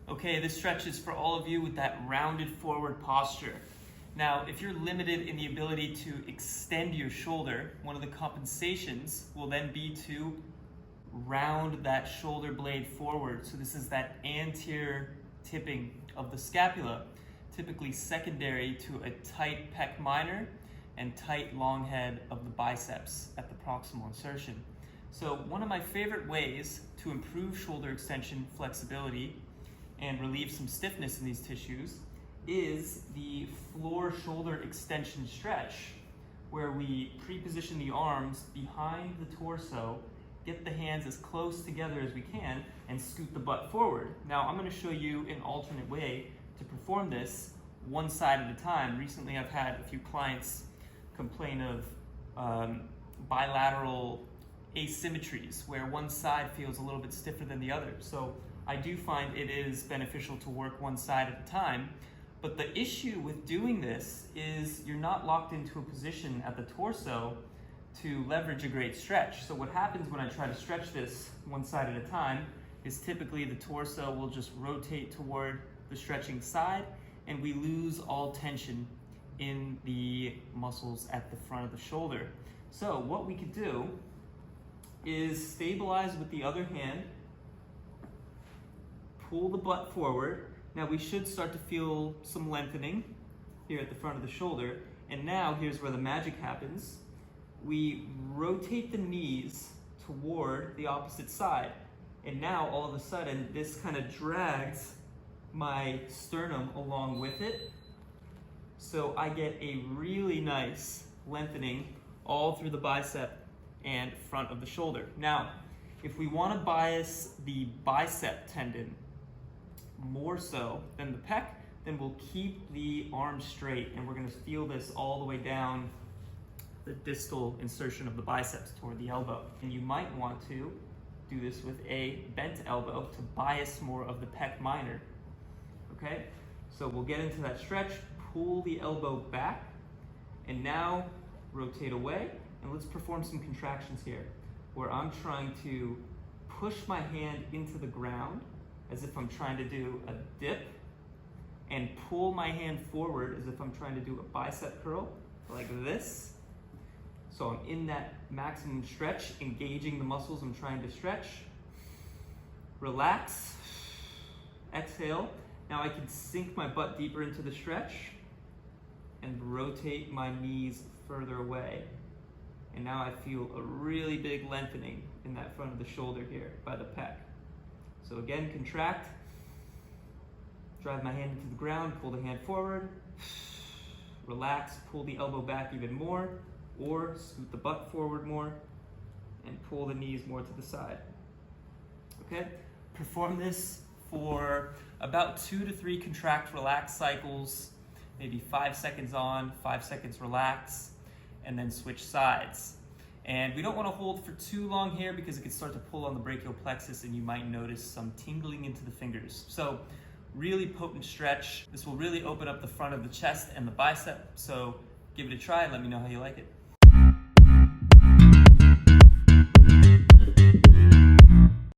Okay, this stretch is for all of you with that rounded forward posture. Now, if you're limited in the ability to extend your shoulder, one of the compensations will then be to round that shoulder blade forward. So this is that anterior tipping of the scapula, typically secondary to a tight pec minor and tight long head of the biceps at the proximal insertion. So one of my favorite ways to improve shoulder extension flexibility and relieve some stiffness in these tissues is the floor shoulder extension stretch, where we pre-position the arms behind the torso, get the hands as close together as we can, and scoot the butt forward. Now I'm going to show you an alternate way to perform this one side at a time. Recently I've had a few clients complain of bilateral asymmetries, where one side feels a little bit stiffer than the other. So I do find it is beneficial to work one side at a time, but the issue with doing this is you're not locked into a position at the torso to leverage a great stretch. So what happens when I try to stretch this one side at a time is typically the torso will just rotate toward the stretching side and we lose all tension in the muscles at the front of the shoulder. So what we could do is stabilize with the other hand, pull the butt forward. Now we should start to feel some lengthening here at the front of the shoulder. And now here's where the magic happens. We rotate the knees toward the opposite side. And now all of a sudden this kind of drags my sternum along with it. So I get a really nice lengthening all through the bicep and front of the shoulder. Now, if we want to bias the bicep tendon more so than the pec, then we'll keep the arm straight and we're going to feel this all the way down the distal insertion of the biceps toward the elbow. And you might want to do this with a bent elbow to bias more of the pec minor. Okay, so we'll get into that stretch, pull the elbow back, and now rotate away. And let's perform some contractions here, where I'm trying to push my hand into the ground as if I'm trying to do a dip, and pull my hand forward as if I'm trying to do a bicep curl, like this. So I'm in that maximum stretch, engaging the muscles I'm trying to stretch. Relax, exhale. Now I can sink my butt deeper into the stretch and rotate my knees further away. And now I feel a really big lengthening in that front of the shoulder here by the pec. So again, contract, drive my hand into the ground, pull the hand forward, relax, pull the elbow back even more, or scoot the butt forward more, and pull the knees more to the side. Okay, perform this for about 2 to 3 contract relax cycles, maybe 5 seconds on, 5 seconds relax, and then switch sides. And we don't want to hold for too long here because it can start to pull on the brachial plexus and you might notice some tingling into the fingers. So really potent stretch. This will really open up the front of the chest and the bicep. So give it a try and let me know how you like it.